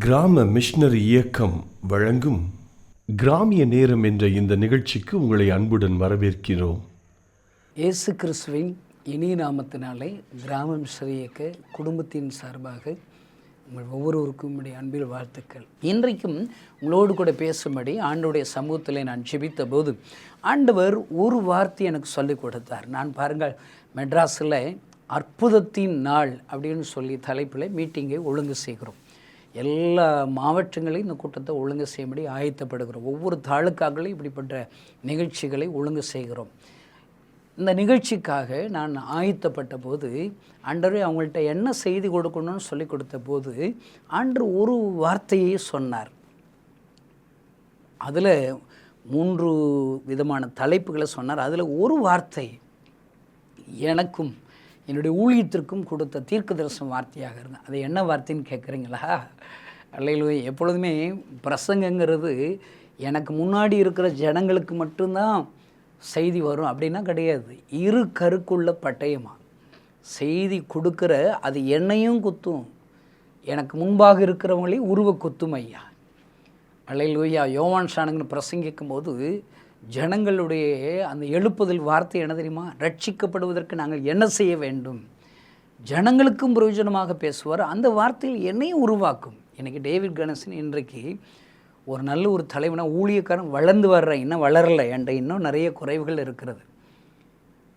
கிராம மிஷனரி இயக்கம் வழங்கும் கிராமிய நேரம் என்ற இந்த நிகழ்ச்சிக்கு உங்களை அன்புடன் வரவேற்கிறோம். இயேசு கிறிஸ்துவின் இனிய நாமத்தினாலே கிராம மிஷனரி இயக்க குடும்பத்தின் சார்பாக உங்கள் ஒவ்வொருவருக்கும் என்னுடைய அன்பில் வாழ்த்துக்கள். இன்றைக்கும் உங்களோடு கூட பேசும்படி ஆண்டவருடைய சமூகத்தில் நான் ஜெபித்த போது ஆண்டவர் ஒரு வார்த்தை எனக்கு சொல்லிக் கொடுத்தார். நான் பாருங்கள், மெட்ராஸில் அற்புதத்தின் நாள் அப்படின்னு சொல்லி தலைப்பில் மீட்டிங்கை ஒழுங்கு செய்கிறோம். எல்லா மாவட்டங்களையும் இந்த கூட்டத்தை ஒழுங்கு செய்யும்படி ஆயத்தப்படுகிறோம். ஒவ்வொரு தாலுக்காக்களையும் இப்படிப்பட்ட நிகழ்ச்சிகளை ஒழுங்கு செய்கிறோம். இந்த நிகழ்ச்சிக்காக நான் ஆயத்தப்பட்ட போது ஆண்டவர் அவங்கள்ட்ட என்ன செய்தி கொடுக்கணும்னு சொல்லி கொடுத்த போது ஆண்டவர் ஒரு வார்த்தையை சொன்னார். அதில் 3 விதமான தலைப்புகளை சொன்னார். அதில் ஒரு வார்த்தை எனக்கும் என்னுடைய ஊழியத்திற்கும் கொடுத்த தீர்க்க தரிசன வார்த்தையாக இருந்தது. அது என்ன வார்த்தைன்னு கேட்குறீங்களா? அல்லையிலே எப்பொழுதுமே பிரசங்கங்கிறது எனக்கு முன்னாடி இருக்கிற ஜனங்களுக்கு மட்டும்தான் செய்தி வரும் அப்படின்னா கிடையாது. இரு கருக்குள்ள பட்டயமா செய்தி கொடுக்குற அது என்னையும் குத்தும், எனக்கு முன்பாக இருக்கிறவங்களையும் உருவ குத்தும். ஐயா அல்லேலூயா. யோவான் ஸ்நானகன் பிரசங்கிக்கும் போது ஜனங்களுடைய அந்த எழுப்புதல் வார்த்தை என்ன தெரியுமா? ரட்சிக்கப்படுவதற்கு நாங்கள் என்ன செய்ய வேண்டும், ஜனங்களுக்கும் பிரயோஜனமாக பேசுவார். அந்த வார்த்தையில் என்னையும் உருவாக்கும். எனக்கு டேவிட் கணேசன் இன்றைக்கு ஒரு நல்ல ஒரு தலைவனாக ஊழியக்காரன் வளர்ந்து வர்றேன். இன்னும் வளரலை, என்கிட்ட இன்னும் நிறைய குறைவுகள் இருக்கிறது.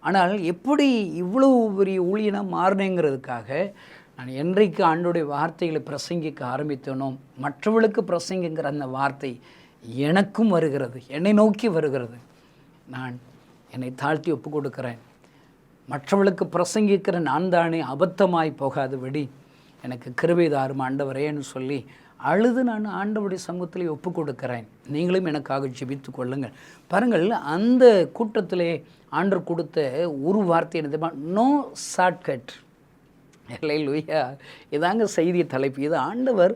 ஆனால் எப்படி இவ்வளோ பெரிய ஊழியனாக மாறினேங்கிறதுக்காக நான் என்றைக்கு ஆண்டோடைய வார்த்தைகளை பிரசங்கிக்க ஆரம்பித்தேனோ மற்றவர்களுக்கு பிரசங்கிங்கிற அந்த வார்த்தை எனக்கும் வருகிறது, என்னை நோக்கி வருகிறது. நான் என்னை தாழ்த்தி ஒப்பு கொடுக்கிறேன். மற்றவர்களுக்கு பிரசங்கிக்கிற நான் தானே அபத்தமாய் போகாதபடி எனக்கு கிருபை தாரும் ஆண்டவரேன்னு சொல்லி அழுது நான் ஆண்டவருடைய சமூகத்திலே ஒப்பு கொடுக்கிறேன். நீங்களும் எனக்காக ஜெபித்து கொள்ளுங்கள். பாருங்கள், அந்த கூட்டத்திலே ஆண்டவர் கொடுத்த ஒரு வார்த்தை என்ன தெரியுமா? No shortcut. அல்லேலூயா. இதாங்க செய்தி தலைப்பு. இது ஆண்டவர்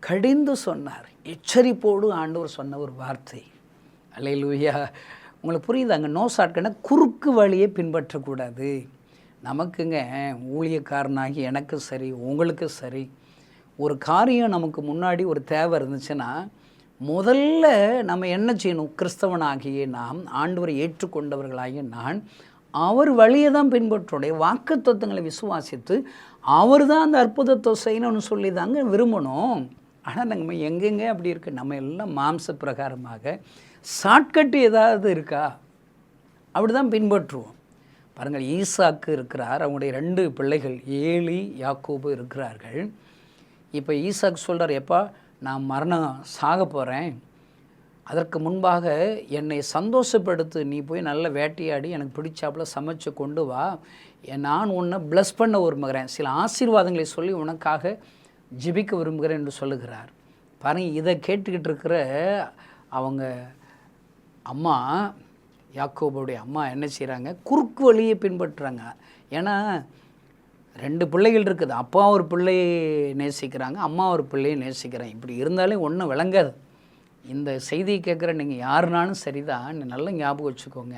கடிந்து சொன்னார், எச்சரிப்போடு ஆண்டவர் சொன்ன ஒரு வார்த்தை. அல்லேலூயா. உங்களுக்கு புரியுதாங்க? நோ ஷார்ட்கட்னா குறுக்கு வழியை பின்பற்றக்கூடாது. நமக்குங்க ஊழியக்காரனாகி எனக்கு சரி உங்களுக்கு சரி ஒரு காரியம் நமக்கு முன்னாடி ஒரு தேவை இருந்துச்சுன்னா முதல்ல நம்ம என்ன செய்யணும்? கிறிஸ்தவனாகிய நாம், ஆண்டவரை ஏற்றுக்கொண்டவர்களாகிய நான் அவர் வழியை தான் பின்பற்றோடைய வாக்குத்தத்தங்களை விசுவாசித்து அவர் தான் அந்த அற்புதத்தை செய்யணும்னு சொல்லி தாங்க விரும்பணும். ஆனால் நம்ம எங்கெங்க அப்படி இருக்குது? நம்ம எல்லாம் மாம்ச பிரகாரமாக ஷார்ட்கட்டு ஏதாவது இருக்கா? அப்படி தான் பின்பற்றுவோம். பாருங்கள், ஈசாக்கு இருக்கிறார், அவங்களுடைய 2 பிள்ளைகள் ஏலி யாக்கோபு இருக்கிறார்கள். இப்போ ஈசாக்கு சொல்கிறார், எப்பா நான் மரணம் சாக போகிறேன், அதற்கு முன்பாக என்னை சந்தோஷப்படுத்து, நீ போய் நல்ல வேட்டையாடி எனக்கு பிடிச்சாப்புல சமைச்சு கொண்டு வா, நான் உன்னை ப்ளஸ் பண்ண விரும்புகிறேன், சில ஆசீர்வாதங்களை சொல்லி உனக்காக ஜெபிக்க விரும்புகிறேன் என்று சொல்லுகிறார். பாருங்கள், இதை கேட்டுக்கிட்டு இருக்கிற அவங்க அம்மா, யாக்கோபுடைய அம்மா என்ன செய்கிறாங்க? குறுக்கு வழியை பின்பற்றுறாங்க. ஏன்னா 2 பிள்ளைகள் இருக்குது. அப்பா ஒரு பிள்ளையை நேசிக்கிறாங்க, அம்மா ஒரு பிள்ளையை நேசிக்கிறாங்க. இப்படி இருந்தாலே ஒன்றும் விளங்காது. இந்த செய்தியை கேட்குற நீங்கள் யாருனாலும் சரிதான், நல்லா ஞாபகம் வச்சுக்கோங்க.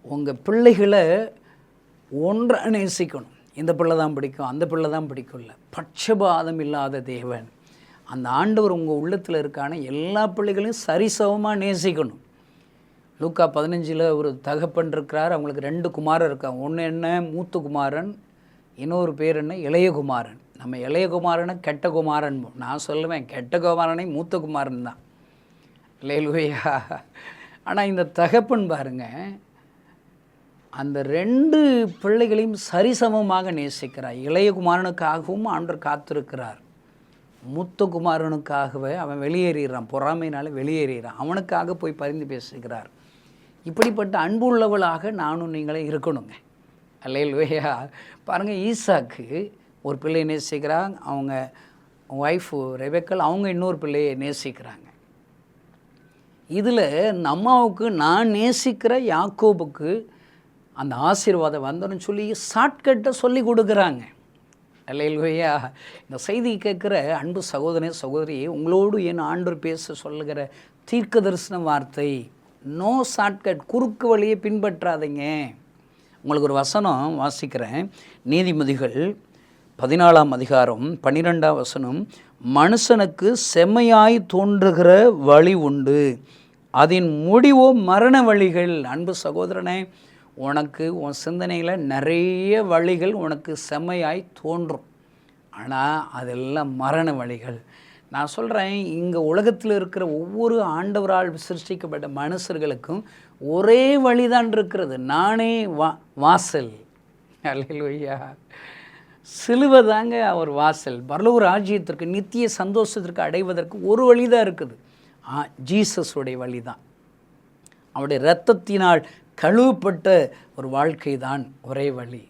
உங்கள் பிள்ளைகளை ஒன்றாக நேசிக்கணும். இந்த பிள்ளை தான் பிடிக்கும், அந்த பிள்ளை தான் பிடிக்கும்ல. பட்சபாதம் இல்லாத தேவன், அந்த ஆண்டவர் உங்கள் உள்ளத்தில் இருக்கான எல்லா பிள்ளைகளையும் சரிசமமாக நேசிக்கணும். லூக்கா 15 ஒரு தகப்பன் இருக்கிறார், அவங்களுக்கு 2 குமாரன் இருக்காங்க. ஒன்று என்ன? மூத்த குமாரன். இன்னொரு பேர் என்ன? இளைய குமாரன். நம்ம இளைய குமாரனை கெட்ட குமாரன், நான் சொல்லுவேன் கெட்ட குமாரனை மூத்த குமாரன் தான். அல்லேலூயா. ஆனால் இந்த தகப்பன் பாருங்கள், அந்த 2 பிள்ளைகளையும் சரிசமமாக நேசிக்கிறார். இளைய குமாரனுக்காகவும் ஆண்டவர் காத்திருக்கிறார். மூத்த குமாரனுக்காகவே அவன் வெளியேறான், பொறாமையினால் வெளியேறான். அவனுக்காக போய் பரிந்து பேசுகிறார். இப்படிப்பட்ட அன்பு உள்ளவளாக நானும் நீங்களே இருக்கணுங்க. அல்லேலூயா. பாருங்கள், ஈசாக்கு ஒரு பிள்ளையை நேசிக்கிறாங்க, அவங்க ஒய்ஃபு ரெபெக்காள் அவங்க இன்னொரு பிள்ளையை நேசிக்கிறாங்க. இதில் அம்மாவுக்கு நான் நேசிக்கிற யாக்கோபுக்கு அந்த ஆசீர்வாதம் வந்தோன்னு சொல்லி ஷார்ட்கட்டை சொல்லி கொடுக்குறாங்க. அல்லேலூயா. இந்த செய்தி கேட்குற அன்பு சகோதரனே சகோதரி, உங்களோடு என் ஆண்டவர் பேச சொல்லுகிற தீர்க்க தரிசன வார்த்தை, நோ ஷார்ட்கட், குறுக்கு வழியை பின்பற்றாதீங்க. உங்களுக்கு ஒரு வசனம் வாசிக்கிறேன். நீதிமொழிகள் 14ஆம் அதிகாரம் 12ஆம் வசனம், மனுஷனுக்கு செம்மையாய் தோன்றுகிற வழி உண்டு, அதன் முடிவோ மரண வழிகள். அன்பு சகோதரனே, உனக்கு உன் சிந்தனையில் நிறைய வழிகள் உனக்கு செம்மையாய் தோன்றும், ஆனால் அதெல்லாம் மரண வழிகள். நான் சொல்கிறேன், இங்கே உலகத்தில் இருக்கிற ஒவ்வொரு ஆண்டவரால் சிருஷ்டிக்கப்பட்ட மனுஷர்களுக்கும் ஒரே வழிதான் இருக்கிறது. நானே வாசல். அல்லேலூயா. சிலுவை தாங்க அவர் வாசல். பரலோக ராஜ்யத்திற்கு, நித்திய சந்தோஷத்திற்கு அடைவதற்கு ஒரு வழி தான் இருக்குது. ஜீசஸுடைய வழி தான். அவருடைய இரத்தத்தினால் கழுவப்பட்ட ஒரு வாழ்க்கை தான் ஒரே வழி.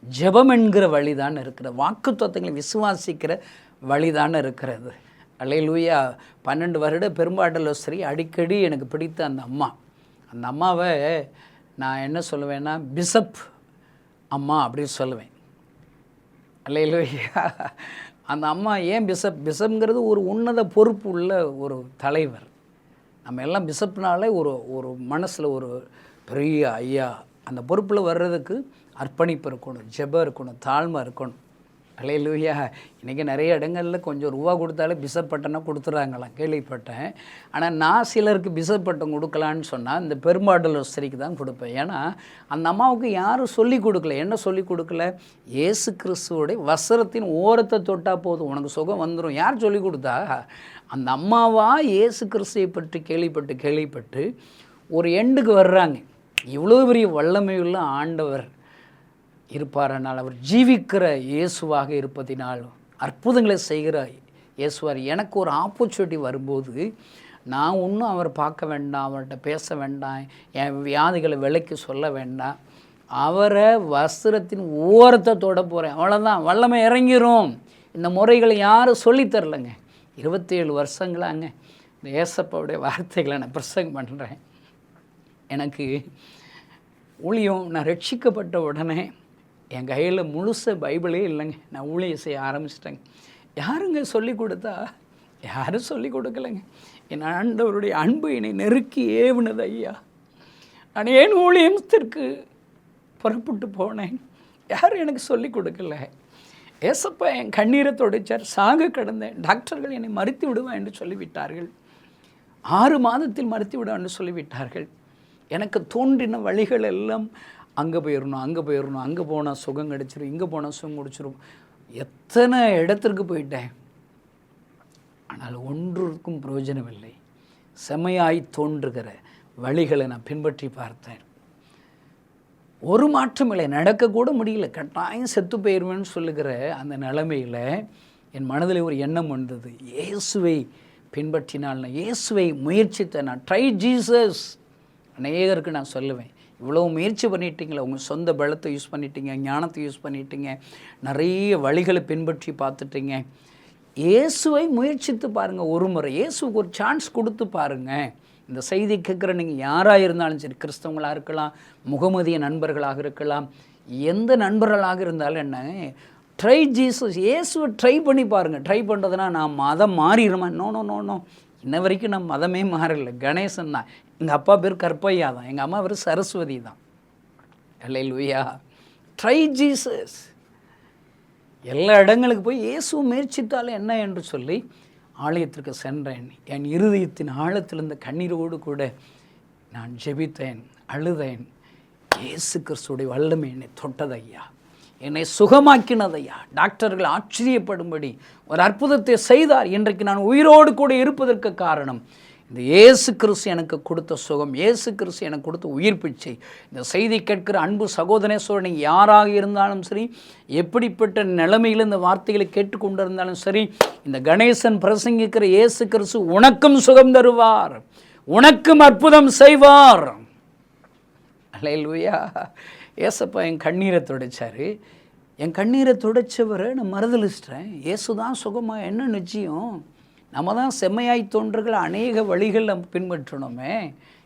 ஜெபம் என்கிற வழி தான் இருக்கிறது. வாக்குத்தத்தங்களை விசுவாசிக்கிற வழி தான் இருக்கிறது. அல்லேலூயா. 12 வருட பெரும்பாடலோ சரி, அடிக்கடி எனக்கு பிடித்த அந்த அம்மாவை நான் என்ன சொல்லுவேன்னா, பிஷப் அம்மா அப்படின்னு சொல்லுவேன். அல்லேலூயா. அந்த அம்மா ஏன் பிஷப்ங்கிறது ஒரு உன்னத பொறுப்பு உள்ள ஒரு தலைவர். நம்ம எல்லாம் பிஷப்னாலே ஒரு மனசில் ஒரு பெரிய ஐயா, அந்த பொறுப்பில் வர்றதுக்கு அர்ப்பணிப்பு இருக்கணும், ஜெபம் இருக்கணும், தாழ்மை இருக்கணும். அல்லேலூயா. இன்றைக்கி நிறைய இடங்களில் கொஞ்சம் ரூபா கொடுத்தாலே பிஷப் பட்டம்னா கொடுத்துட்றாங்களாம், கேள்விப்பட்டேன். ஆனால் நான் சிலருக்கு பிஷப் பட்டம் கொடுக்கலான்னு சொன்னால் இந்த பெரும்பாடலோஸ்திரிக்கு தான் கொடுப்பேன். ஏன்னா அந்த அம்மாவுக்கு யாரும் சொல்லி கொடுக்கல. என்ன சொல்லி கொடுக்கல? இயேசு கிறிஸ்துவோடைய வஸ்திரத்தின் ஓரத்தை தொட்டால் போதும், உனக்கு சுகம் வந்துடும். யார் சொல்லி கொடுத்தா? அந்த அம்மாவா இயேசு கிறிஸ்துவை பற்றி கேள்விப்பட்டு ஒரு எண்டுக்கு வர்றாங்க. இவ்வளோ பெரிய வல்லமையுள்ள ஆண்டவர் இருப்பாரனால், அவர் ஜீவிக்கிற இயேசுவாக இருப்பதினால், அற்புதங்களை செய்கிற இயேசுவார். எனக்கு ஒரு ஆப்பர்ச்சுனிட்டி வரும்போது நான் ஒன்றும் அவர் பார்க்க வேண்டாம், அவர்கிட்ட பேச வேண்டாம், என் வியாதிகளை விலைக்கு சொல்ல வேண்டாம், அவரை வஸ்திரத்தின் ஓரத்தை தொட போகிறேன், அவ்வளோதான். வல்லமை இறங்கிரும். இந்த முறைகளை யாரும் சொல்லித்தரலைங்க. 27 வருஷங்களாங்க இந்த ஏசப்பாவுடைய வார்த்தைகளை நான் பிரசங்கம் பண்ணுறேன். எனக்கு ஊழியம், நான் ரட்சிக்கப்பட்ட உடனே என் கையில் முழுச பைபிளே இல்லைங்க. நான் ஊழியம் செய்ய ஆரம்பிச்சிட்டேங்க. யாருங்க சொல்லி கொடுத்தா? யாரும் சொல்லி கொடுக்கலைங்க. என் ஆண்டவருடைய அன்பு என்னை நெருக்கி ஏவுனது ஐயா. நான் ஏன் ஊழியத்திற்கு புறப்பட்டு போனேன்? யாரும் எனக்கு சொல்லி கொடுக்கல. ஏசப்பா என் கண்ணீரை துடைச்சார். சாக கிடந்தேன். டாக்டர்கள் என்னை மறுத்து விடுவேன் என்று சொல்லிவிட்டார்கள். 6 மாதத்தில் மறுத்து விடுவேன் என்று சொல்லிவிட்டார்கள். எனக்கு தோன்றின வழிகள் எல்லாம் அங்கே போயிடணும், அங்கே போனால் சுகம் கிடச்சிரும், இங்கே போனால் சுகம் கிடச்சிரும். எத்தனை இடத்திற்கு போயிட்டேன், ஆனால் ஒன்றுக்கும் பிரயோஜனம் இல்லை. செமையாய் தோன்றுகிற வழிகளை நான் பின்பற்றி பார்த்தேன். ஒரு மாற்றம் இல்லை, நடக்கக்கூட முடியல. கட்டாயம் செத்து போயிடுவேன்னு சொல்லுகிற அந்த நிலைமையில் என் மனதில் ஒரு எண்ணம் வந்தது. இயேசுவை பின்பற்றினால், நான் இயேசுவை முயற்சித்தேன். நான் ட்ரை ஜீசஸ். அநேகருக்கு நான் சொல்லுவேன், இவ்வளோ முயற்சி பண்ணிட்டீங்களே, உங்கள் சொந்த பலத்தை யூஸ் பண்ணிட்டீங்க, ஞானத்தை யூஸ் பண்ணிட்டீங்க, நிறைய வழிகளை பின்பற்றி பார்த்துட்டீங்க. இயேசுவை முயற்சித்து பாருங்கள். ஒரு முறை இயேசுக்கு ஒரு சான்ஸ் கொடுத்து பாருங்கள். இந்த செய்தி கேட்குற நீங்கள் யாராக இருந்தாலும் சரி, கிறிஸ்தவங்களாக இருக்கலாம், முகமதிய நண்பர்களாக இருக்கலாம், எந்த நண்பர்களாக இருந்தாலும் என்ன, ட்ரை ஜீசஸ். இயேசுவை ட்ரை பண்ணி பாருங்கள். ட்ரை பண்ணுறதுனா நான் மதம் மாறிடுமா? No no no no. இன்ன வரைக்கும் நான் மதமே மாறல. கணேசன் தான். எங்கள் அப்பா பேர் கற்பையா தான். எங்கள் அம்மா பேர் சரஸ்வதி தான். அல்லேலூயா. Try Jesus. எல்லா இடங்களுக்கு போய் இயேசு முயற்சித்தாலும் என்ன என்று சொல்லி ஆலயத்திற்கு சென்றேன். என் இருதயத்தின் ஆழத்திலிருந்த கண்ணீரோடு கூட நான் ஜெபித்தேன், அழுதேன். இயேசு கிறிஸ்துடைய வல்லமை என்னை தொட்டதையா, என்னை சுகமாக்கினதையா. டாக்டர்கள் ஆச்சரியப்படும்படி ஒரு அற்புதத்தை செய்தார். இன்றைக்கு நான் உயிரோடு கூட இருப்பதற்கு காரணம் இந்த இயேசு கிறிஸ்து எனக்கு கொடுத்த சுகம், இயேசு கிறிஸ்து எனக்கு கொடுத்த உயிர் பிச்சை. இந்த செய்தி கேட்கிற அன்பு சகோதரேஸ்வரன், நீங்கள் யாராக இருந்தாலும் சரி, எப்படிப்பட்ட நிலைமையில் இந்த வார்த்தைகளை கேட்டுக்கொண்டு இருந்தாலும் சரி, இந்த கணேசன் பிரசங்கிக்கிற இயேசு கிறிஸ்து உனக்கும் சுகம் தருவார், உனக்கும் அற்புதம் செய்வார். அல்லேலூயா. ஏசப்பா என் கண்ணீரை துடைச்சார். என் கண்ணீரை துடைச்சவரை நான் மறுதலிச்சிட்டேன். இயேசு தான் சுகமாக என்ன நிச்சயம்? நம்ம தான் செம்மையாய் தோன்றுகிற அநேக வழிகள் நம்ம பின்பற்றணுமே.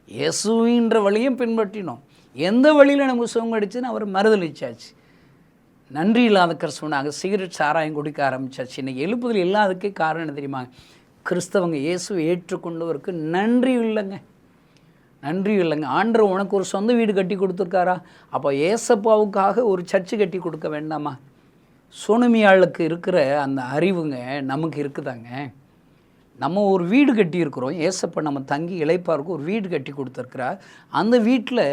இயேசுவின்ற வழியும் பின்பற்றினோம். எந்த வழியில் நமக்கு சுகம் அடிச்சுன்னு அவர் மறுதளிச்சாச்சு. நன்றி இல்லாத கிறிஸ்தவனாக சிகரெட் சாராயம் குடிக்க ஆரம்பிச்சாச்சு. இன்றைக்கி எழுப்புதல் இல்லாததுக்கே காரணம் தெரியுமா? கிறிஸ்தவங்க இயேசுவை ஏற்றுக்கொண்டவருக்கு நன்றி இல்லைங்க. ஆண்டவர் உனக்கு ஒரு சொந்த வீடு கட்டி கொடுத்துருக்காரா? அப்போ ஏசப்பாவுக்காக ஒரு சர்ச்சு கட்டி கொடுக்க வேண்டாமா? சோனமியாளுக்கு இருக்கிற அந்த அறிவுங்க நமக்கு இருக்குதாங்க. நம்ம ஒரு வீடு கட்டியிருக்கிறோம். ஏசப்பா நம்ம தங்கி இளைப்பாருக்கு ஒரு வீடு கட்டி கொடுத்துருக்குறார். அந்த வீட்டில்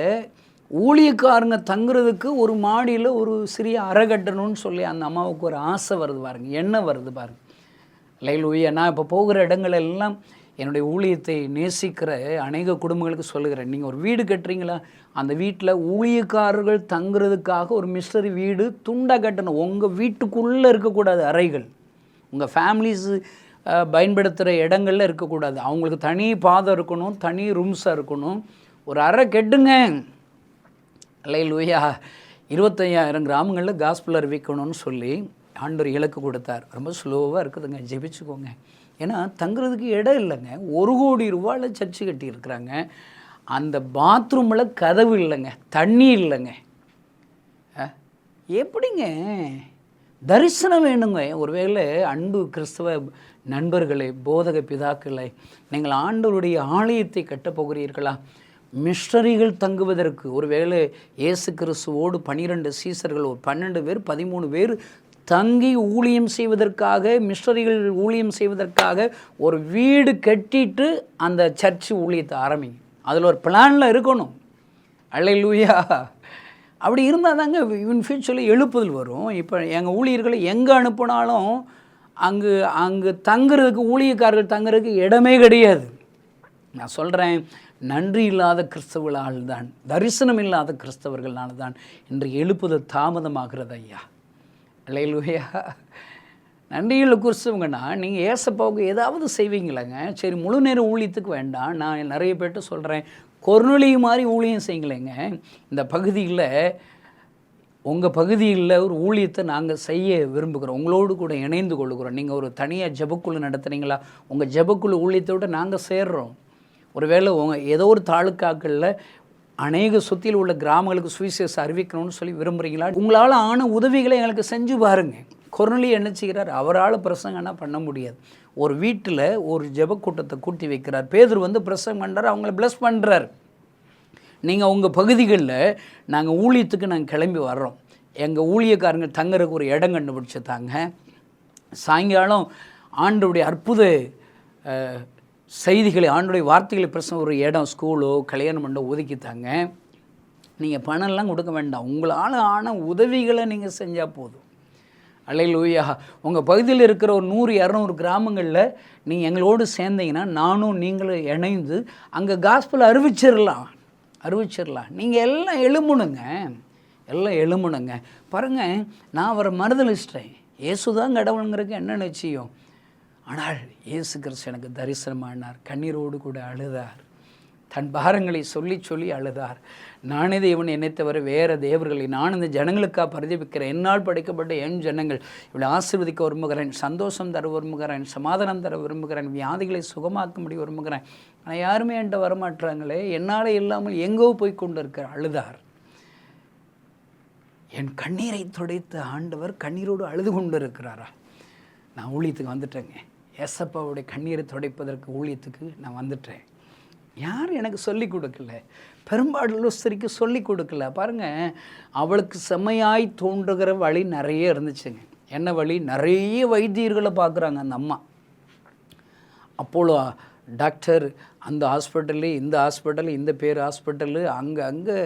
ஊழியக்காரங்க தங்குறதுக்கு ஒரு மாடியில் ஒரு சிறிய அறை கட்டணும்னு சொல்லி அந்த அம்மாவுக்கு ஒரு ஆசை வருது பாருங்க, எண்ணம் வருது பாருங்க. அல்லேலூயா. நான் இப்போ போகிற இடங்கள் எல்லாம் என்னுடைய ஊழியத்தை நேசிக்கிற அநேக குடும்பங்களுக்கு சொல்லுகிறேன், நீங்கள் ஒரு வீடு கட்டுறீங்களா, அந்த வீட்டில் ஊழியக்காரர்கள் தங்குறதுக்காக ஒரு மிஸ்டரி வீடு துண்டாக கட்டணும். உங்கள் வீட்டுக்குள்ளே இருக்கக்கூடாது அறைகள், உங்கள் ஃபேமிலிஸு பயன்படுத்துகிற இடங்களில் இருக்கக்கூடாது. அவங்களுக்கு தனி பாதை இருக்கணும், தனி ரூம்ஸாக இருக்கணும். ஒரு அறை கெட்டுங்க. அல்லேலூயா. 25,000 கிராமங்களில் காஸ்பல் அறிவிக்கணும்னு சொல்லி ஆண்டவர் இலக்கு கொடுத்தார். ரொம்ப ஸ்லோவாக இருக்குதுங்க, ஜெபிச்சுக்கோங்க. ஏன்னா தங்குறதுக்கு இடம் இல்லைங்க. 1 கோடி ரூபாயில் சர்ச்சு கட்டியிருக்கிறாங்க. அந்த பாத்ரூமில் கதவு இல்லைங்க, தண்ணி இல்லைங்க. எப்படிங்க? தரிசனம் வேணுங்க. ஒருவேளை அன்பு கிறிஸ்தவ நண்பர்களே, போதக பிதாக்களை, நீங்கள் ஆண்டவருடைய ஆலயத்தை கட்டப்போகிறீர்களா? மிஷனரிகள் தங்குவதற்கு, ஒருவேளை இயேசு கிறிஸ்துவோடு 12 சீசர்கள், ஒரு 12 பேர் 13 பேர் தங்கி ஊழியம் செய்வதற்காக, மிஷனரிகள் ஊழியம் செய்வதற்காக ஒரு வீடு கட்டிட்டு அந்த சர்ச்சு ஊழியத்தை ஆரம்பிங்க. அதில் ஒரு பிளானில் இருக்கணும். அல்லேலூயா. அப்படி இருந்தால் தாங்க இவன் ஃபியூச்சரில் எழுப்புதல் வரும். இப்போ எங்கள் ஊழியர்களை எங்கே அனுப்பினாலும் அங்கு தங்குறதுக்கு, ஊழியக்காரர்கள் தங்குறதுக்கு இடமே கிடையாது. நான் சொல்கிறேன், நன்றி இல்லாத கிறிஸ்தவர்களால் தான், தரிசனம் இல்லாத கிறிஸ்தவர்களால் தான் இன்று எழுப்புதல் தாமதமாகிறது ஐயா. அல்லேலூயா. நன்றியுள்ள கிறிஸ்தவங்கன்னா நீங்கள் ஏசப்பாவுக்கு ஏதாவது செய்வீங்களாங்க? சரி, முழு நேர ஊழியத்துக்கு வேண்டாம். நான் நிறைய பேர்கிட்ட சொல்கிறேன், கொர்நேலியு மாதிரி ஊழியம் செய்யுங்களேங்க. இந்த பகுதியில், உங்கள் பகுதியில் ஒரு ஊழியத்தை நாங்கள் செய்ய விரும்புகிறோம், உங்களோடு கூட இணைந்து கொள்ளுகிறோம். நீங்கள் ஒரு தனியாக ஜெபக்குழு நடத்துனீங்களா? உங்கள் ஜெபக்குழு ஊழியத்தோடு நாங்கள் சேர்றோம். ஒருவேளை ஏதோ ஒரு தாலுக்காக்களில் அநேக சுற்றியில் உள்ள கிராமங்களுக்கு சுவிசேஷம் அறிவிக்கணும்னு சொல்லி விரும்புகிறீங்களா? உங்களால் ஆன உதவிகளை எங்களுக்கு செஞ்சு பாருங்கள். கொர்நேலியு என்ன செய்கிறார்? அவரால் பிரசங்கன்னா பண்ண முடியாது. ஒரு வீட்டில் ஒரு ஜெபக்கூட்டத்தை கூட்டி வைக்கிறார். பேதுரு வந்து பிரசங்கம் பண்ணுறார், அவங்கள ப்ளஸ் பண்ணுறார். நீங்கள் உங்கள் பகுதிகளில், நாங்கள் ஊழியத்துக்கு நாங்கள் கிளம்பி வர்றோம், எங்கள் ஊழியக்காரங்க தங்குறதுக்கு ஒரு இடம் கண்டுபிடிச்சி தாங்க. சாயங்காலம் ஆண்டவருடைய அற்புத செய்திகளை, ஆண்டவருடைய வார்த்தைகளை பிரசங்க ஒரு இடம், ஸ்கூலோ கல்யாண மண்டபம் ஒதுக்கித்தாங்க. நீங்கள் பணம்லாம் கொடுக்க வேண்டாம், உங்களால் ஆன உதவிகளை நீங்கள் செஞ்சால் போதும். அல்லேலூயா. உங்கள் பகுதியில் இருக்கிற ஒரு 100-200 கிராமங்களில் நீங்கள் எங்களோடு சேர்ந்தீங்கன்னா, நானும் நீங்களும் இணைந்து அங்கே காஸ்பல் அறிவிச்சிடலாம். நீங்கள் எல்லாம் எழும்பணுங்க. பாருங்கள், நான் அவரை மறுதலிச்சிட்டேன். இயேசு தான் கடவுளுங்கிறதுக்கு என்ன நிச்சயம்? ஆனால் இயேசு கிறிஸ்து எனக்கு தரிசனமானார். கண்ணீரோடு கூட அழுதார். தன் பாரங்களை சொல்லி அழுதார். நானே தேவன், என்னை தவிர வேறு தேவர்களை நான் இந்த ஜனங்களுக்காக பரிதபிக்கிறேன். என்னால் படைக்கப்பட்ட என் ஜனங்கள் இவளை ஆசீர்வதிக்க விரும்புகிறேன், சந்தோஷம் தர விரும்புகிறேன், சமாதானம் தர விரும்புகிறேன், வியாதிகளை சுகமாக்கும்படி விரும்புகிறேன். ஆனால் யாருமே என்கிட்ட வரமாட்டுறாங்களே, என்னால் இல்லாமல் எங்கோ போய் கொண்டு இருக்கிற அழுதார். என் கண்ணீரை துடைத்த ஆண்டவர் கண்ணீரோடு அழுது கொண்டு இருக்கிறாரா? நான் ஊழியத்துக்கு வந்துட்டேங்க. ஏசப்பாவுடைய கண்ணீரை துடைப்பதற்கு ஊழியத்துக்கு நான் வந்துட்டேன். யார் எனக்கு சொல்லிக் கொடுக்கல, பெரும்பாலும் சொல்லிக் கொடுக்கல. பாருங்கள், அவளுக்கு செம்மையாய் தோன்றுகிற வழி நிறைய இருந்துச்சுங்க. என்ன வழி? நிறைய வைத்தியர்களை பார்க்குறாங்க அந்த அம்மா. அப்போலோ டாக்டர், அந்த ஹாஸ்பிட்டலு, இந்த ஹாஸ்பிட்டலு, இந்த பேர் ஹாஸ்பிட்டலு, அங்கே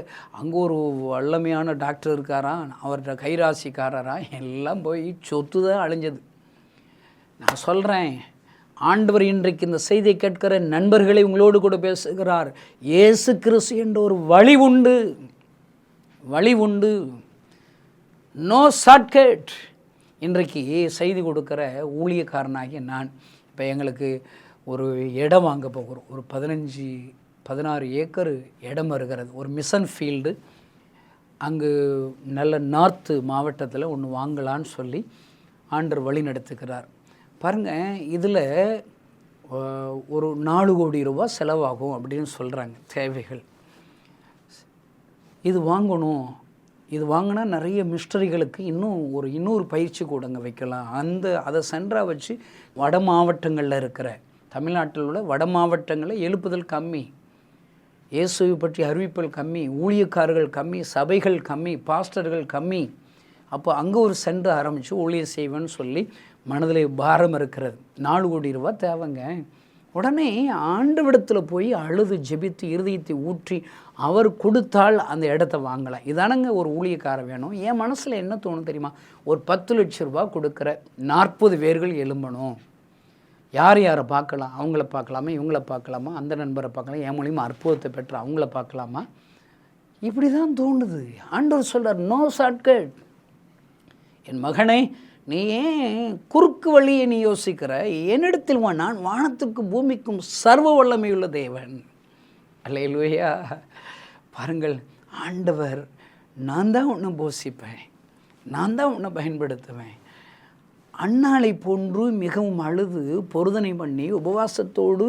ஒரு வல்லமையான டாக்டர் இருக்காராம், அவர்கிட்ட கைராசிக்காரராம், எல்லாம் போய் சொத்து தான் அழிஞ்சது. நான் சொல்கிறேன், ஆண்டவர் இன்றைக்கு இந்த செய்தியை கேட்கிற நண்பர்களை உங்களோடு கூட பேசுகிறார். இயேசு கிறிஸ்து என்ற ஒரு வழி உண்டு, நோ ஷார்ட்கட். இன்றைக்கு செய்தி கொடுக்குற ஊழியக்காரனாகிய நான், இப்போ எங்களுக்கு ஒரு இடம் வாங்க போகிறோம். ஒரு 15-16 ஏக்கர் இடம் வருகிறது, ஒரு மிஷன் ஃபீல்டு. அங்கு நல்ல நார்த்து மாவட்டத்தில் ஒன்று வாங்கலான்னு சொல்லி ஆண்டவர் வழி நடத்துகிறார். பாருங்கள், இதில் ஒரு 4 கோடி ரூபா செலவாகும் அப்படின்னு சொல்கிறாங்க தேவைகள். இது வாங்கணும், இது வாங்கினா நிறைய மிஸ்டரிகளுக்கு இன்னொரு பயிற்சி கூடங்க வைக்கலாம். அதை சென்றாக வச்சு வட மாவட்டங்களில் இருக்கிற, தமிழ்நாட்டில் உள்ள வட மாவட்டங்களில் எழுப்புதல் கம்மி, இயேசுவை பற்றி அறிவிப்பல் கம்மி, ஊழியக்காரர்கள் கம்மி, சபைகள் கம்மி, பாஸ்டர்கள் கம்மி. அப்போ அங்கே ஒரு சென்டர் ஆரம்பித்து ஊழியம் செய்வேன்னு சொல்லி மனதில் பாரம் இருக்கிறது. 4 கோடி ரூபா தேவைங்க. உடனே ஆண்டவரிடத்தில் போய் அழுது ஜெபித்து இருதயத்தை ஊற்றி அவர் கொடுத்தால் அந்த இடத்த வாங்கலாம். இதானங்க ஒரு ஊழியக்காரர் வேணும். என் மனசில் என்ன தோணும் தெரியுமா? ஒரு 10 லட்சம் ரூபா கொடுக்குற 40 பேர்கள் எழும்பணும். யார் யாரை பார்க்கலாம்? அவங்கள பார்க்கலாமா, இவங்கள பார்க்கலாமா, அந்த நண்பரை பார்க்கலாம், என் மூலியமாக அற்புதத்தை பெற்ற அவங்கள பார்க்கலாமா? இப்படி தான் தோணுது. ஆண்டவர் சொல்கிறார், நோ ஷார்ட்கட். என் மகனே, நீ ஏன் குறுக்கு வழியை நீ யோசிக்கிற? என்னிடத்தில் வா, நான் வானத்துக்கும் பூமிக்கும் சர்வ வல்லமையுள்ள தேவன். அல்லேலூயா. பாருங்கள், ஆண்டவர், நான் தான் உன்னை போஷிப்பேன், நான் தான் உன்னை பயன்படுத்துவேன். அன்னாளை போன்று மிகவும் அழுது பொருதனை பண்ணி உபவாசத்தோடு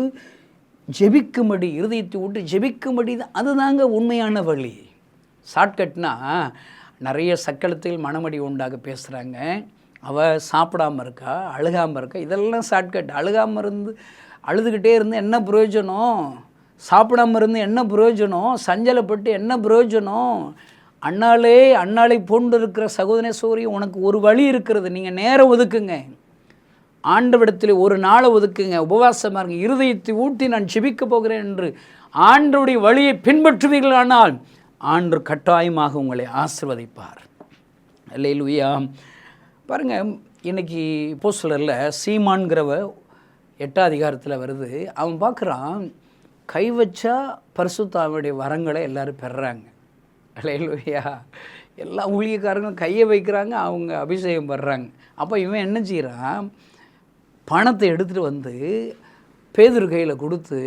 ஜெபிக்கும்படி இருதயத்தை விட்டு ஜெபிக்கும்படி அதுதாங்க உண்மையான வழி. ஷார்ட்கட்னா நிறைய சக்களத்தில் மனமடி உண்டாக பேசுகிறாங்க. அவள் சாப்பிடாமல் இருக்கா, அழுகாமல் இருக்கா, இதெல்லாம் ஷார்ட்கட். அழுகாமல் இருந்து அழுதுகிட்டே இருந்து என்ன பிரயோஜனம்? சாப்பிடாமல் இருந்து என்ன பிரயோஜனம்? சஞ்சலப்பட்டு என்ன பிரயோஜனம்? அன்னாளை போன்று இருக்கிற சகோதர சோரி, உனக்கு ஒரு வழி இருக்கிறது. நீங்கள் நேரம் ஒதுக்குங்க, ஆண்டவிடத்தில் ஒரு நாளை ஒதுக்குங்க, உபவாசமாக இருங்க, இருதயத்தை ஊட்டி நான் ஜெபிக்க போகிறேன் என்று ஆண்டவருடைய வழியை பின்பற்றுவீர்களானால் ஆண்டவர் கட்டாயமாக உங்களை ஆசீர்வதிப்பார். அல்லேலூயா. பாருங்கள், இன்றைக்கி அப்போஸ்தலரில் சீமான்கிறவ 8ஆம் அதிகாரத்தில் வருது. அவன் பார்க்குறான், கை வச்சா பரிசுத்தாவினுடைய வரங்களை எல்லோரும் பெறுறாங்க. அல்லேலூயா. எல்லா ஊழியக்காரங்களும் கையை வைக்கிறாங்க, அவங்க அபிஷேகம் படுறாங்க. அப்போ இவன் என்ன செய்கிறான்? பணத்தை எடுத்துகிட்டு வந்து பேதுரு கையில் கொடுத்து,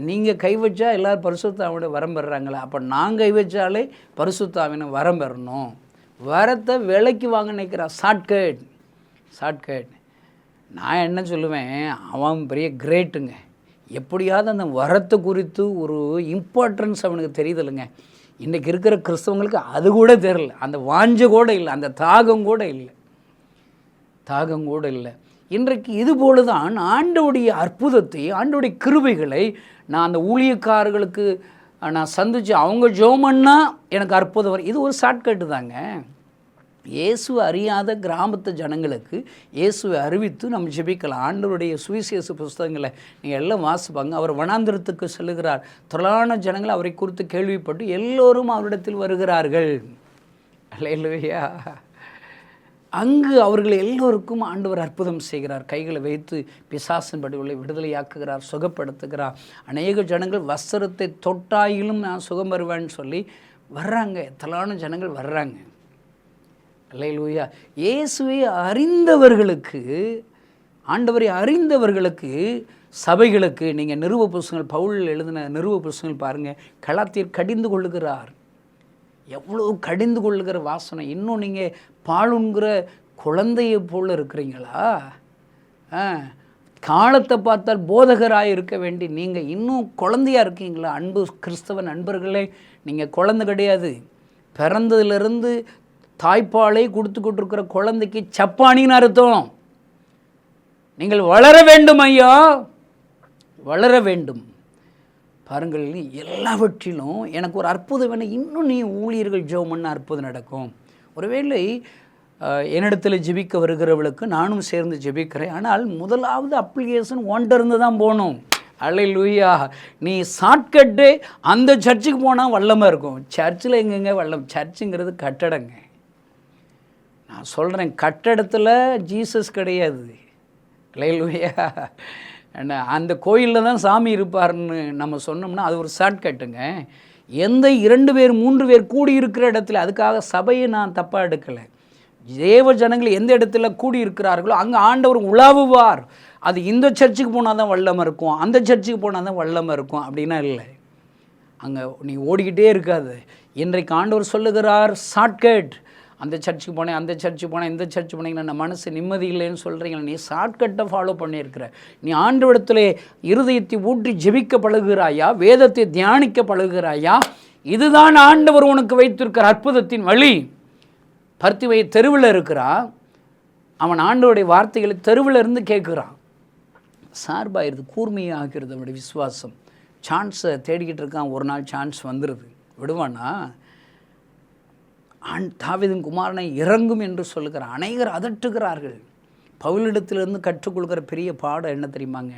நீங்கள் கை வச்சா எல்லோரும் பரிசுத்தாவினுடைய வரம் பெறுறாங்களே, அப்போ நான் கை வச்சாலே பரிசுத்தாவினை வரம் பெறணும். வரத்தை விலைக்கு வாங்க நினைக்கிறான். ஷார்ட்கட். நான் என்ன சொல்லுவேன், அவன் பெரிய கிரேட்டுங்க. எப்படியாவது அந்த வரத்தை குறித்து ஒரு இம்பார்ட்டன்ஸ் அவனுக்கு தெரியுதில்லைங்க. இன்றைக்கி இருக்கிற கிறிஸ்தவங்களுக்கு அது கூட தெரியல, அந்த வாஞ்ச கூட இல்லை, அந்த தாகம் கூட இல்லை. இன்றைக்கு இதுபோல தான் ஆண்டவுடைய அற்புதத்தை, ஆண்டவுடைய கிருபைகளை நான் அந்த ஊழியக்காரர்களுக்கு நான் சந்தித்து அவங்க ஜோமன்னா எனக்கு அற்புதம் வரும். இது ஒரு ஷார்ட்கட்டு தாங்க. இயேசுவை அறியாத கிராமத்து ஜனங்களுக்கு இயேசுவை அறிவித்து நம்ம ஜெபிக்கலாம். ஆண்டவருடைய சுவிசேஷ புஸ்தகங்களை நீங்கள் எல்லாம் வாசிப்பாங்க. அவர் வனாந்திரத்துக்கு செல்லுகிறார். திரளான ஜனங்கள் அவரை குறித்து கேள்விப்பட்டு எல்லோரும் அவரிடத்தில் வருகிறார்கள். அல்லேலூயா. அங்கு அவர்கள் எல்லோருக்கும் ஆண்டவர் அற்புதம் செய்கிறார். கைகளை வைத்து பிசாசின் படிவுகளை விடுதலையாக்குகிறார், சுகப்படுத்துகிறார். அநேக ஜனங்கள் வஸ்திரத்தை தொட்டாயிலும் நான் சுகம் வருவேன்னு சொல்லி வர்றாங்க. திரளான ஜனங்கள் வர்றாங்க. அல்லேலூயா. இயேசுவை அறிந்தவர்களுக்கு, ஆண்டவரை அறிந்தவர்களுக்கு, சபைகளுக்கு நீங்கள் நிருப புஸ்தகங்கள், பவுல் எழுதின நிருப புஸ்தகங்கள் பாருங்கள். கலாத்தியர் கடிந்து கொள்ளுகிறார். எவ்வளோ கடிந்து கொள்ளுகிற வாசனை. இன்னும் நீங்கள் பாலுங்கிற குழந்தையை போல் இருக்கிறீங்களா? காலத்தை பார்த்தால் போதகராக இருக்க வேண்டி நீங்கள் இன்னும் குழந்தையாக இருக்கீங்களா? அன்பு கிறிஸ்தவ நண்பர்களே, நீங்கள் குழந்தை கிடையாது. பிறந்ததுலேருந்து தாய்ப்பாலை கொடுத்துக்கிட்டு இருக்கிற குழந்தைக்கு சப்பானின்னு அர்த்தம். நீங்கள் வளர வேண்டும் ஐயா, வளர வேண்டும். பாருங்கள், எல்லாவற்றிலும் எனக்கு ஒரு அற்புதம் வேணும். இன்னும் நீ ஊழியர்கள் ஜெபம் பண்ண அற்புதம் நடக்கும். ஒருவேளை என்னிடத்தில் ஜெபிக்க வருகிறவளுக்கு நானும் சேர்ந்து ஜெபிக்கிறேன். ஆனால் முதலாவது அப்ளிகேஷன் ஒன்றிருந்து தான் போகணும். அல்லேலூயா. நீ ஷார்ட்கட்டு அந்த சர்ச்சுக்கு போனால் வல்லமாக இருக்கும். சர்ச்சில் எங்கெங்க வல்லம்? சர்ச்சுங்கிறது கட்டடங்க. நான் சொல்கிறேன், கட்டடத்தில் ஜீசஸ் கிடையாது. அல்லேலூயா. அந்த கோயிலில் தான் சாமி இருப்பார்னு நம்ம சொன்னோம்னா அது ஒரு ஷார்ட்கட்டுங்க. எந்த 2 பேர் 3 பேர் கூடி இருக்கிற இடத்துல, அதுக்காக சபையை நான் தப்பாக எடுக்கலை. தேவ ஜனங்கள் எந்த இடத்துல கூடி இருக்கிறார்களோ அங்கே ஆண்டவர் உலாவுவார். அது இந்த சர்ச்சுக்கு போனால் தான் வல்லமை இருக்கும், அந்த சர்ச்சுக்கு போனால் தான் வல்லமை இருக்கும் அப்படின்னா இல்லை. அங்கே நீ ஓடிக்கிட்டே இருக்காது. இன்றைக்கு ஆண்டவர் சொல்லுகிறார், ஷார்ட்கட். அந்த சர்ச்சுக்கு போனேன், அந்த சர்ச்சுக்கு போனேன், இந்த சர்ச்சு போனீங்கன்னா நம்ம மனசு நிம்மதி இல்லைன்னு சொல்கிறீங்களா? நீ ஷார்ட்கட்டை ஃபாலோ பண்ணியிருக்கிற. நீ ஆண்டவரிடத்தில் இருதயத்தை ஊற்றி ஜெபிக்க பழகுகிறாயா? வேதத்தை தியானிக்க பழகுகிறாயா? இதுதான் ஆண்டவர் உனக்கு வைத்திருக்கிற அற்புதத்தின் வழி. பர்த்திவை தெருவில் இருக்கிறான், அவன் ஆண்டவருடைய வார்த்தைகளை தெருவில் இருந்து கேட்குறான். சார்பாயிருது, கூர்மையாகிறது அவனுடைய விசுவாசம். சான்ஸை தேடிக்கிட்டு இருக்கான். ஒரு நாள் சான்ஸ் வந்துடுது. விடுவானா? தாவீதின் குமாரனை இறங்கும் என்று சொல்லுகிறார். அநேகர் அதட்டுகிறார்கள். பவுலிடத்திலிருந்து கற்றுக்கொள்கிற பெரிய பாடம் என்ன தெரியுமாங்க?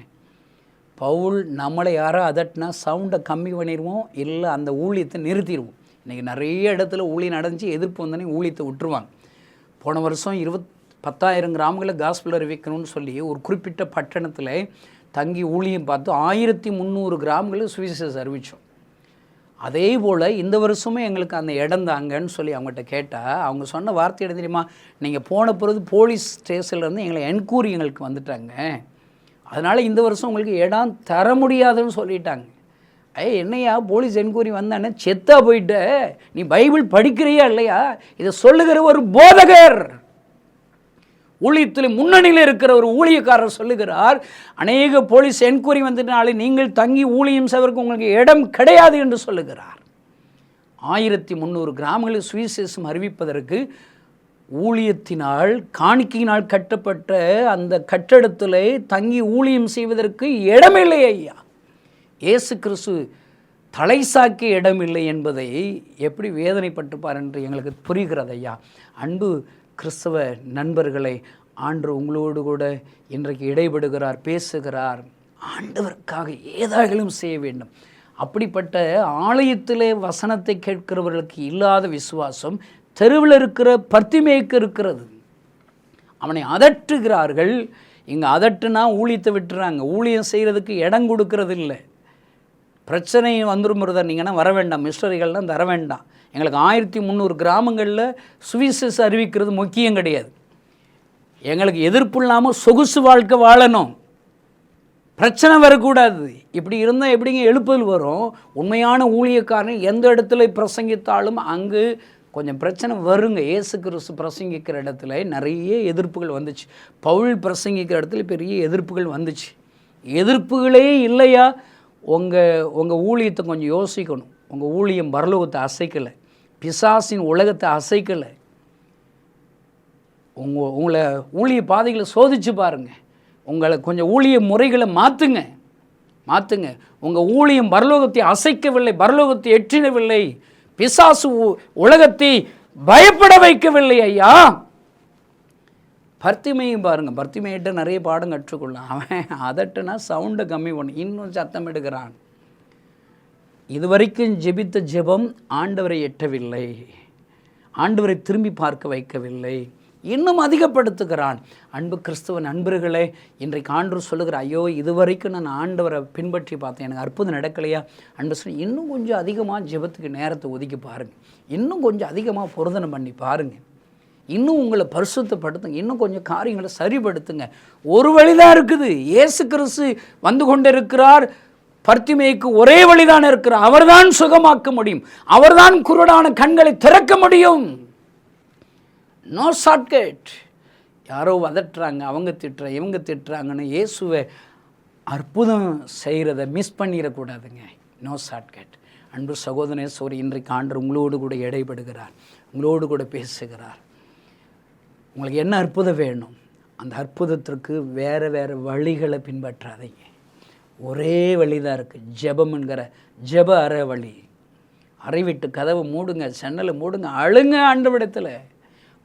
பவுல் நம்மளை யாரோ அதட்டினா சவுண்டை கம்மி பண்ணிடுவோம், இல்லை அந்த ஊழியத்தை நிறுத்திடுவோம். இன்றைக்கி நிறைய இடத்துல ஊழியம் நடந்துச்சு, எதிர்ப்பு வந்தோடனே ஊழியத்தை விட்டுருவாங்க. போன வருஷம் 10,000 கிராமங்களில் காஸ்பல் அறிவிக்கணும்னு சொல்லி ஒரு குறிப்பிட்ட பட்டணத்தில் தங்கி ஊழியம் பார்த்து 1300 கிராமங்களில் சுவிசேஷம் அறிவித்தோம். அதே போல் இந்த வருஷமும் எங்களுக்கு அந்த இடம் தாங்கன்னு சொல்லி அவங்ககிட்ட கேட்டால் அவங்க சொன்ன வார்த்தை எது தெரியுமா? நீங்கள் போன பிறகு போலீஸ் ஸ்டேஷன்லேருந்து எங்களை என்கொயரி எங்களுக்கு வந்துட்டாங்க, அதனால் இந்த வருஷம் உங்களுக்கு இடம் தர முடியாதுன்னு சொல்லிட்டாங்க. என்னையா போலீஸ் என்கொயரி வந்தானே செத்தா போயிட்ட, நீ பைபிள் படிக்கிறியா இல்லையா? இதை சொல்லுகிற ஒரு போதகர், ஊழியத்தில் முன்னணியில் இருக்கிற ஒரு ஊழியக்காரர் சொல்லுகிறார், அநேக போலீஸ் என்கொயரி வந்துட்டாலே நீங்கள் தங்கி ஊழியம் செய்வதற்கு உங்களுக்கு இடம் கிடையாது என்று சொல்லுகிறார். 1300 கிராமங்களில் சுவிசேஷம் அறிவிப்பதற்கு ஊழியத்தினால் காணிக்கையினால் கட்டப்பட்ட அந்த கட்டடத்தில் தங்கி ஊழியம் செய்வதற்கு இடமில்லை ஐயா. இயேசு கிறிஸ்து தலை சாக்கிய இடமில்லை என்பதை எப்படி வேதனைப்பட்டுப்பார் என்று எங்களுக்கு புரிகிறது ஐயா. அன்பு கிறிஸ்தவ நண்பர்களை, ஆண்டவர் உங்களோடு கூட இன்றைக்கு இடைபடுகிறார், பேசுகிறார். ஆண்டவருக்காக ஏதாகிலும் செய்ய வேண்டும். அப்படிப்பட்ட ஆலயத்திலே வசனத்தை கேட்கிறவர்களுக்கு இல்லாத விசுவாசம் தெருவில் இருக்கிற பர்த்திமேய்க்கு இருக்கிறது. அவனை அதட்டுகிறார்கள். இங்கே அதட்டுனா ஊழியத்தை விட்டுறாங்க, ஊழியம் செய்கிறதுக்கு இடம் கொடுக்கறது இல்லை. பிரச்சனை வந்துடும் இருந்தீங்கன்னா வர வேண்டாம், மிஸ்டரிகள்லாம் தர வேண்டாம். எங்களுக்கு 1300 கிராமங்களில் சுவிசேஷம் அறிவிக்கிறது முக்கியம் கிடையாது. எங்களுக்கு எதிர்ப்பு இல்லாமல் சொகுசு வாழ்க்கை வாழணும், பிரச்சனை வரக்கூடாது. இப்படி இருந்தால் எப்படிங்க எழுப்புதல் வரும்? உண்மையான ஊழியக்காரன் எந்த இடத்துல பிரசங்கித்தாலும் அங்கு கொஞ்சம் பிரச்சனை வருங்க. இயேசு கிறிஸ்து பிரசங்கிக்கிற இடத்துல நிறைய எதிர்ப்புகள் வந்துச்சு. பவுல் பிரசங்கிக்கிற இடத்துல பெரிய எதிர்ப்புகள் வந்துச்சு. எதிர்ப்புகளே இல்லையா? உங்கள் ஊழியத்தை கொஞ்சம் யோசிக்கணும். உங்கள் ஊழியம் பரலோகத்தை அசைக்கலை, பிசாசின் உலகத்தை அசைக்கலை. உங்களை ஊழிய பாதைகளை சோதித்து பாருங்கள். உங்களை கொஞ்சம் ஊழிய முறைகளை மாற்றுங்க. உங்கள் ஊழியம் பரலோகத்தை அசைக்கவில்லை, பரலோகத்தை எற்றினவில்லை, பிசாசு உலகத்தை பயப்பட வைக்கவில்லை ஐயா. பர்த்திமையும் பாருங்கள், பர்த்திமையிட்ட நிறைய பாடம் கற்றுக்கொள்ளலாம். அவன் அதட்டுனா சவுண்டை கம்மி பண்ணு, இன்னும் சத்தம் எடுக்கிறான். இதுவரைக்கும் ஜெபித்த ஜெபம் ஆண்டவரை எட்டவில்லை, ஆண்டவரை திரும்பி பார்க்க வைக்கவில்லை, இன்னும் அதிகப்படுத்துகிறான். அன்பு கிறிஸ்துவ நண்பர்களே, இன்றைக்கு ஆண்டவர் சொல்லுகிற, ஐயோ இதுவரைக்கும் நான் ஆண்டவரை பின்பற்றி பார்த்தேன், எனக்கு அற்புதம் நடக்கலையா? அன்பு சொல்லி இன்னும் கொஞ்சம் அதிகமாக ஜெபத்துக்கு நேரத்தை ஒதுக்கி பாருங்கள், இன்னும் கொஞ்சம் அதிகமாக பொருதனை பண்ணி பாருங்கள், இன்னும் உங்களை பரிசுத்தப்படுத்துங்க, இன்னும் கொஞ்சம் காரியங்களை சரிப்படுத்துங்க. ஒரு வழிதான் இருக்குது, இயேசு கிறிஸ்து வந்து கொண்டிருக்கிறார். பர்த்திமேய்க்கு ஒரே வழிதான் இருக்கிறார். அவர்தான் சுகமாக்க முடியும், அவர்தான் குருடான கண்களை திறக்க முடியும். No shortcut. யாரோ வதட்டுறாங்க, அவங்க திட்டுறாங்க, இவங்க திட்டுறாங்கன்னு இயேசுவை அற்புதம் செய்கிறத மிஸ் பண்ணிடக்கூடாதுங்க. No shortcut. அன்பு சகோதரனே சோரி, இன்றைக்கு ஆண்டவர் உங்களோடு கூட இடைபடுகிறார், உங்களோடு கூட பேசுகிறார். உங்களுக்கு என்ன அற்புதம் வேணும்? அந்த அற்புதத்திற்கு வேறு வழிகளை பின்பற்றாதீங்க. ஒரே வழி தான் இருக்குது, ஜெபம் என்கிற ஜெப அற வழி. அறை விட்டு கதவை மூடுங்க, ஜன்னலை மூடுங்க, அழுங்க ஆண்டவரிடத்தில்,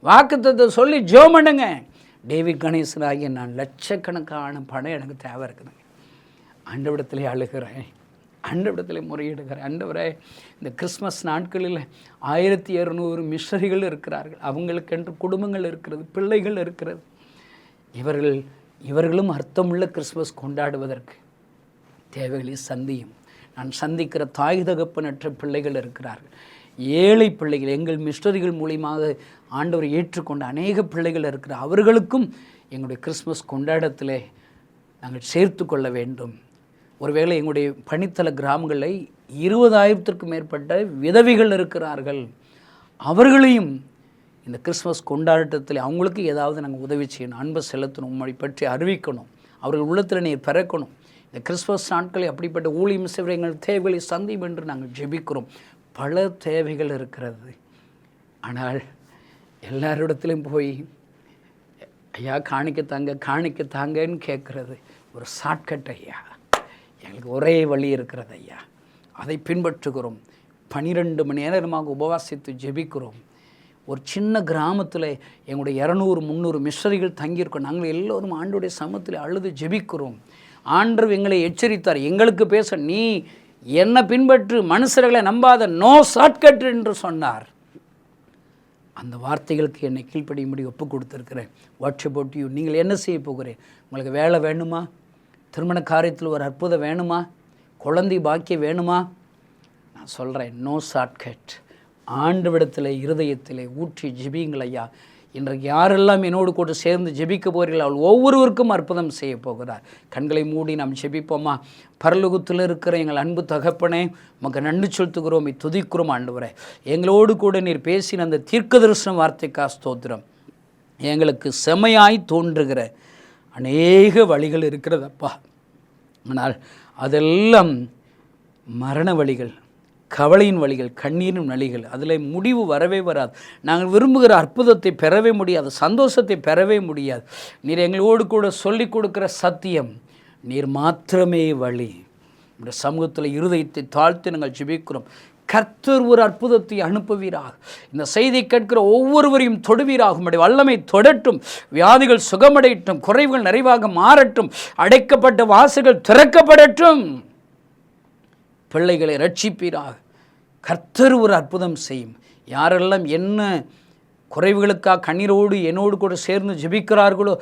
வாக்குத்தத்தை சொல்லி ஜெபம் பண்ணுங்க. டேவிட் கணேசன் ஆகிய நான் லட்சக்கணக்கான பணம் எனக்கு தேவை இருக்குதுங்க, ஆண்டவரிடத்திலே அழுகிறேன், ஆண்டவரிடத்திலே முறையிடுகிறேன். ஆண்டவரே, இந்த கிறிஸ்மஸ் நாட்களில் 1200 மிஷனரிகள் இருக்கிறார்கள், அவங்களுக்கென்று குடும்பங்கள் இருக்கிறது, பிள்ளைகள் இருக்கிறது. இவர்களும் அர்த்தமுள்ள கிறிஸ்மஸ் கொண்டாடுவதற்கு தேவைகளை சந்தியும். நான் சந்திக்கிற தாய் தகப்பனற்ற பிள்ளைகள் இருக்கிறார்கள், ஏழை பிள்ளைகள், எங்கள் மிஷனரிகள் மூலியமாக ஆண்டவர் ஏற்றுக்கொண்ட அநேக பிள்ளைகள் இருக்கிற அவர்களுக்கும் எங்களுடைய கிறிஸ்மஸ் கொண்டாட்டத்திலே நாங்கள் சேர்த்து கொள்ள வேண்டும். ஒருவேளை எங்களுடைய பணித்தள கிராமங்களில் 20,000த்திற்கும் மேற்பட்ட விதவைகள் இருக்கிறார்கள், அவர்களையும் இந்த கிறிஸ்மஸ் கொண்டாட்டத்தில் அவங்களுக்கு ஏதாவது நாங்கள் உதவி செய்யணும், அன்பை செலுத்தணும், உம்மை பற்றி அறிவிக்கணும், அவர்கள் உள்ளத்தில் நீர் பிறக்கணும். இந்த கிறிஸ்மஸ் நாட்களில் அப்படிப்பட்ட ஊழியம் செய்கிற எங்கள் தேவைகளை சந்தியும் என்று நாங்கள் ஜெபிக்கிறோம். பல தேவைகள் இருக்கிறது. ஆனால் எல்லாரிடத்துலையும் போய் ஐயா காணிக்க தாங்கன்னு கேட்குறது ஒரு ஷார்ட்கட் ஐயா. எங்களுக்கு ஒரே வழி இருக்கிறது ஐயா, அதை பின்பற்றுகிறோம். 12 மணி நேரமாக உபவாசித்து ஜெபிக்கிறோம். ஒரு சின்ன கிராமத்தில் எங்களுடைய 200-300 மிஷனரிகள் தங்கியிருக்கோம். நாங்கள் எல்லோரும் ஆண்டவருடைய சமூகத்தில் அழுது ஜெபிக்கிறோம். ஆண்டவர் எங்களை எச்சரித்தார், எங்களுக்கு பேச, நீ என்னை பின்பற்று, மனுஷர்களை நம்பாத, நோ ஷார்ட்கட் என்று சொன்னார். அந்த வார்த்தைகளுக்கு என்னை கீழ்ப்படியும்படி ஒப்பு கொடுத்துருக்கிறேன். What's about you? நீங்கள் என்ன செய்ய போகிறேன்? உங்களுக்கு வேலை வேணுமா? திருமண காரியத்தில் ஒரு அற்புதம் வேணுமா? குழந்தை பாக்கியம் வேணுமா? நான் சொல்கிறேன், நோ ஷார்ட்கட். ஆண்டவிடத்தில் இருதயத்தில் ஊற்றி ஜெபியுங்கள் ஐயா. இன்றைக்கு யாரெல்லாம் என்னோடு கூட சேர்ந்து ஜெபிக்க போகிறீர்கள், அவள் ஒவ்வொருவருக்கும் அற்புதம் செய்ய போகிறார். கண்களை மூடி நாம் ஜெபிப்போமா? பரலோகத்தில் இருக்கிற எங்கள் அன்பு தகப்பனே, உமக்கு நன்றி செலுத்துகிறோம், துதிக்கிறோம். ஆண்டவரே, எங்களோடு கூட நீர் பேசின அந்த தீர்க்கதரிசன வார்த்தைக்கா ஸ்தோத்திரம். எங்களுக்கு செம்மையாய் தோன்றுகிற அநேக வழிகள் இருக்கிறதப்பா. ஆனால் அதெல்லாம் மரண வழிகள், கவலையின் வழிகள், கண்ணீரின் வழிகள். அதில் முடிவு வரவே வராது. நாங்கள் விரும்புகிற அற்புதத்தை பெறவே முடியாது, சந்தோஷத்தை பெறவே முடியாது. நீர் எங்களோடு கூட சொல்லிக் கொடுக்குற சத்தியம், நீர் மாத்திரமே வழி. இந்த சமூகத்தில் இருதயத்தை தாழ்த்தி நாங்கள் ஜெபிக்கிறோம். கர்த்தர் ஒரு அற்புதத்தை அனுப்புவீராக. இந்த செய்தி கேட்கிற ஒவ்வொருவரையும் தொடுவீராக. உம்முடைய வல்லமை தொடட்டும். வியாதிகள் சுகமடையட்டும், குறைவுகள் நிறைவாக மாறட்டும், அடைக்கப்பட்ட வாசல்கள் திறக்கப்படட்டும். பிள்ளைகளை ரட்சிப்பீராக. கர்த்தர் ஒரு அற்புதம் செய்யும். யாரெல்லாம் என்ன குறைவுகளுக்காக கண்ணீரோடு என்னோடு கூட சேர்ந்து ஜெபிக்கிறார்களோ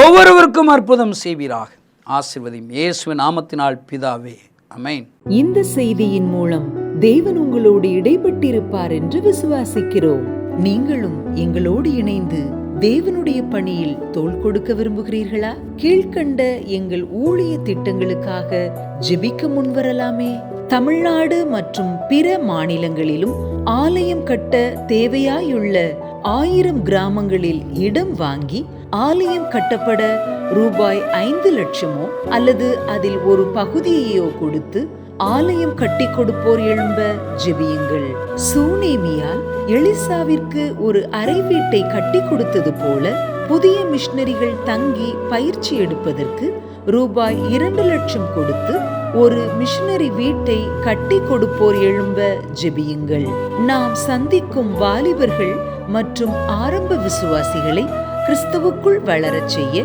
ஒவ்வொருவருக்கும் அற்புதம் செய்வீராக. ஆசீர்வதியும் இயேசுவின் நாமத்தினால் பிதாவே, ஆமென். இந்த செய்தியின் மூலம் தேவன் உங்களோடு இடைப்பட்டிருப்பார் என்று விசுவாசிக்கிறோம். நீங்களும் எங்களோடு இணைந்து தேவனுடைய பணியில் தோள் கொடுக்க விரும்புகிறீர்களா? கீழ்கண்ட எங்கள் ஊழிய திட்டங்களுக்காக ஜெபிக்க முன்வரலாமே. தமிழ்நாடு மற்றும் பிற மாநிலங்களிலும் ஆலயம் கட்ட தேவையாயுள்ள 1000 கிராமங்களில் இடம் வாங்கி ஆலயம் கட்டப்பட ரூபாய் 5 லட்சமோ அல்லது அதில் ஒரு பகுதியையோ கொடுத்து ஆலயம் கட்டி கொடுப்போர் எழும்ப ஜெபியுங்கள். சூனேமியால் எலிசாவிற்கு ஒரு அறை வீட்டை கட்டி கொடுத்தது போல புதிய மிஷனரிகள் தங்கி பயிற்சி எடுப்பதற்கு ரூபாய் 2 லட்சம் கொடுத்து ஒரு மிஷனரி வீட்டை கட்டி கொடுப்போர் எழும்ப ஜெபியுங்கள். நாம் சந்திக்கும் வாலிபர்கள் மற்றும் ஆரம்ப விசுவாசிகளை கிறிஸ்துவுக்குள் வளரச் செய்ய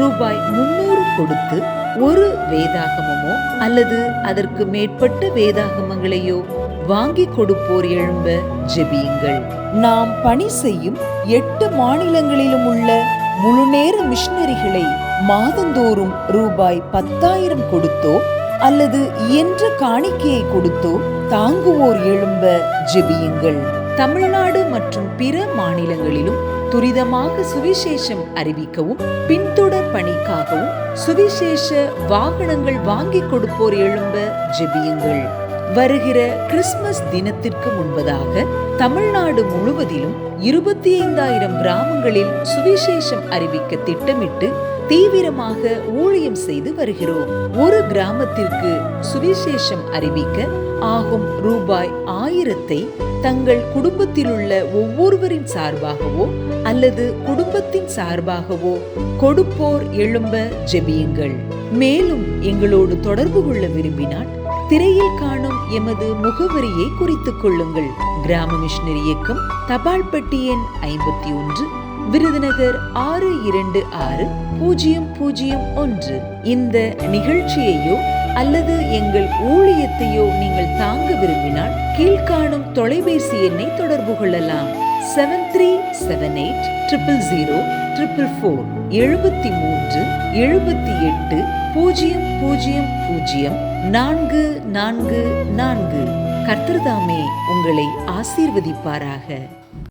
ரூபாய் 300 கொடுத்து ஒரு வேதாகமமோ அல்லது அதற்கு மேற்பட்ட வேதாகமங்களையோ வாங்கி கொடுப்போர் எழும்ப ஜெபியுங்கள். நாம் பணி செய்யும் 8 மாநிலங்களிலும் உள்ள முழுநேர மிஷனரிகளை மாதந்தோறும் ரூபாய் 10,000 கொடுத்தோ அல்லது இயன்ற காணிக்கையை கொடுத்தோ தாங்குவோர் எழும்ப ஜெபியுங்கள். தமிழ்நாடு மற்றும் பிற மாநிலங்களிலும் துரிதமாக சுவிசேஷம் அறிவிக்கவும் பின்தொடர் பணிக்காகவும் சுவிசேஷ வாகனங்கள் வாங்கி கொடுப்போர் எழும்ப ஜெபியுங்கள். வருகிற கிறிஸ்துமஸ் தினத்திற்கு முன்பதாக தமிழ்நாடு முழுவதிலும் 25,000 கிராமங்களில் சுவிசேஷம் அறிவிக்க திட்டமிட்டு தீவிரமாக ஊழியம் செய்து வருகிறோம். ஒரு கிராமத்திற்கு சுவிசேஷம் அறிவிக்க ஆகும் ரூபாய் 1000 தங்கள் குடும்பத்திலுள்ள ஒவ்வொருவரின் சார்பாகவோ அல்லது குடும்பத்தின் சார்பாகவோ கொடுப்போர் எழும்ப ஜெபியுங்கள். மேலும் எங்களோடு தொடர்பு கொள்ள விரும்பினால் திரையில் காணும் எமது முகவரியை குறித்துக் கொள்ளுங்கள். கிராம மிஷனரி இயக்கம், தபால் பெட்டி எண் 51, விருதுநகர் 626001. இந்த நிகழ்ச்சியையோ அல்லது எங்கள் ஊழியத்தையோ நீங்கள் தாங்க விரும்பினால் கீழ்காணும் தொலைபேசி எண்ணை தொடர்பு கொள்ளலாம். 7378000444 7378000444. கர்த்தர் தாமே உங்களை ஆசீர்வதிப்பாராக.